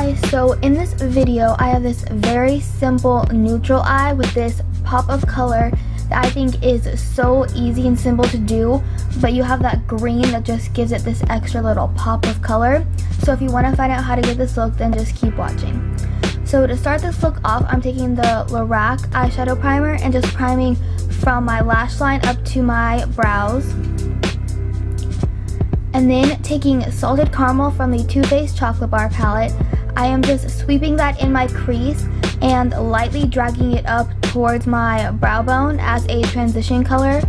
guys, so in this video I have this very simple neutral eye with this pop of color that I think is so easy and simple to do, but you have that green that just gives it this extra little pop of color. So if you want to find out how to get this look, then just keep watching. So to start this look off, I'm taking the Rene eyeshadow primer and just priming from my lash line up to my brows. And then taking Salted Caramel from the Too Faced Chocolate Bar palette, I am just sweeping that in my crease and lightly dragging it up towards my brow bone as a transition color.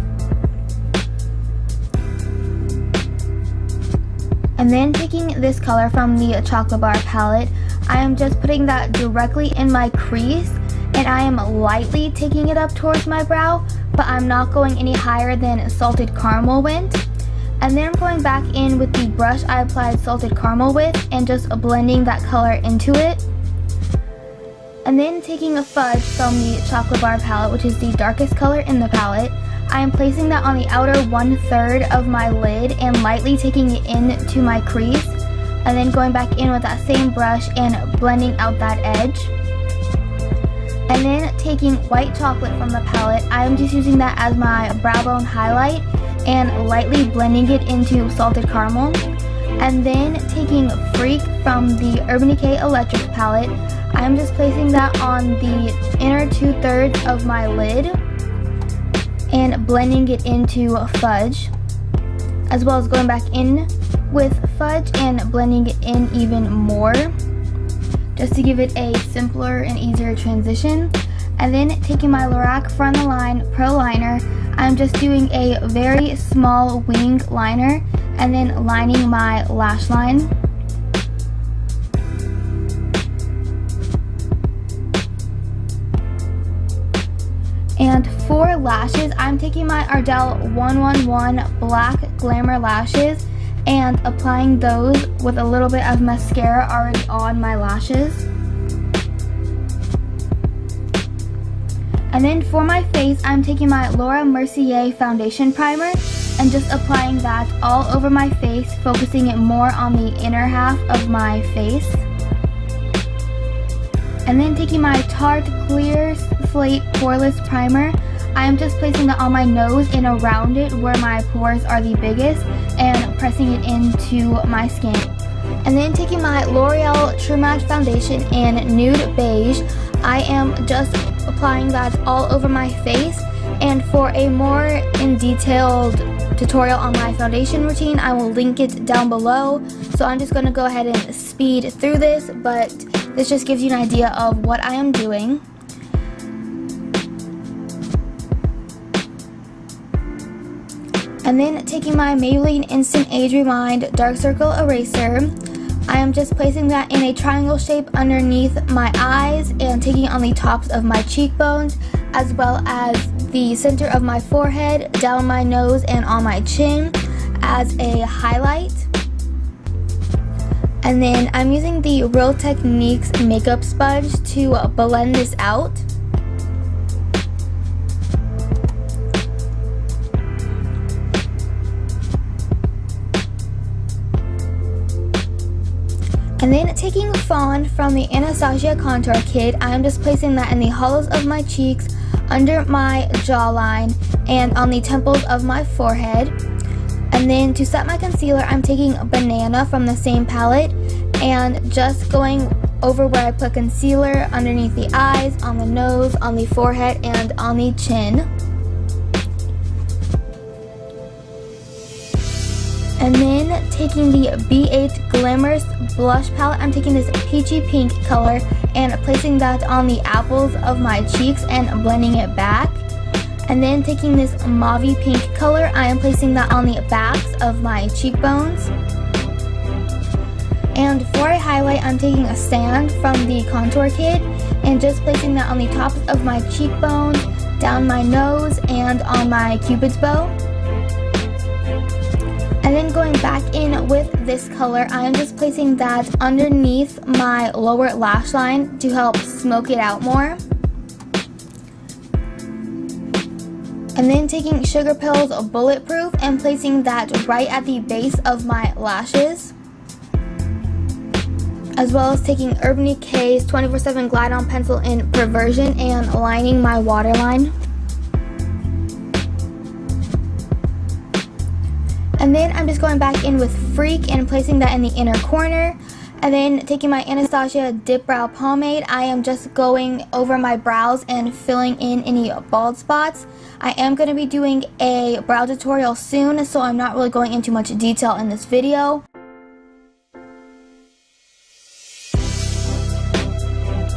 And then taking this color from the Chocolate Bar palette, I am just putting that directly in my crease, and I am lightly taking it up towards my brow, but I'm not going any higher than Salted Caramel went. And then I'm going back in with the brush I applied Salted Caramel with and just blending that color into it. And then taking a Fudge from the Chocolate Bar palette, which is the darkest color in the palette, I am placing that on the outer 1/3 of my lid and lightly taking it into my crease. And then going back in with that same brush and blending out that edge. And then taking White Chocolate from the palette, I am just using that as my brow bone highlight and lightly blending it into Salted Caramel. And then taking Freak from the Urban Decay Electric palette, I'm just placing that on the inner 2/3 of my lid and blending it into Fudge, as well as going back in with Fudge and blending it in even more, just to give it a simpler and easier transition. And then taking my Lorac Front of Line Pro Liner, I'm just doing a very small wing liner and then lining my lash line. And for lashes, I'm taking my Ardell 111 Black Glamour Lashes and applying those with a little bit of mascara already on my lashes. And then for my face, I'm taking my Laura Mercier Foundation Primer and just applying that all over my face, focusing it more on the inner half of my face. And then taking my Tarte Clear Slate Poreless Primer, I am just placing that on my nose and around it where my pores are the biggest and pressing it into my skin. And then taking my L'Oreal True Match Foundation in Nude Beige, I am just applying that all over my face. And for a more in-detailed tutorial on my foundation routine, I will link it down below. So I'm just going to go ahead and speed through this, but this just gives you an idea of what I am doing. And then taking my Maybelline Instant Age Rewind Dark Circle Eraser, I am just placing that in a triangle shape underneath my eyes and taking it on the tops of my cheekbones, as well as the center of my forehead, down my nose, and on my chin as a highlight. And then I'm using the Real Techniques makeup sponge to blend this out. And then taking Fawn from the Anastasia Contour Kit, I'm just placing that in the hollows of my cheeks, under my jawline, and on the temples of my forehead. And then to set my concealer, I'm taking Banana from the same palette and just going over where I put concealer underneath the eyes, on the nose, on the forehead, and on the chin. And then taking the B8 Glamorous Blush Palette, I'm taking this peachy pink color and placing that on the apples of my cheeks and blending it back. And then taking this mauvey pink color, I am placing that on the backs of my cheekbones. And for a highlight, I'm taking a sand from the Contour Kit and just placing that on the tops of my cheekbones, down my nose, and on my cupid's bow. And then going back in with this color, I am just placing that underneath my lower lash line to help smoke it out more. And then taking Sugar Pills Bulletproof and placing that right at the base of my lashes. as well as taking Urban Decay's 24/7 Glide On Pencil in Perversion and lining my waterline. And then I'm just going back in with Freak and placing that in the inner corner. And then taking my Anastasia Dip Brow Pomade, I am just going over my brows and filling in any bald spots. I am going to be doing a brow tutorial soon, so I'm not really going into much detail in this video.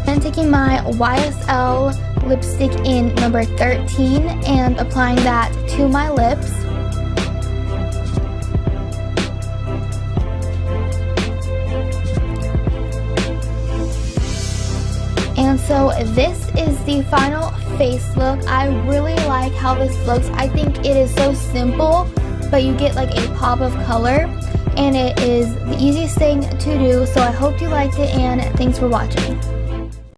And taking my YSL lipstick in number 13 and applying that to my lips. And so this is the final face look. I really like how this looks. I think it is so simple, but you get like a pop of color, and it is the easiest thing to do. So I hope you liked it, and thanks for watching.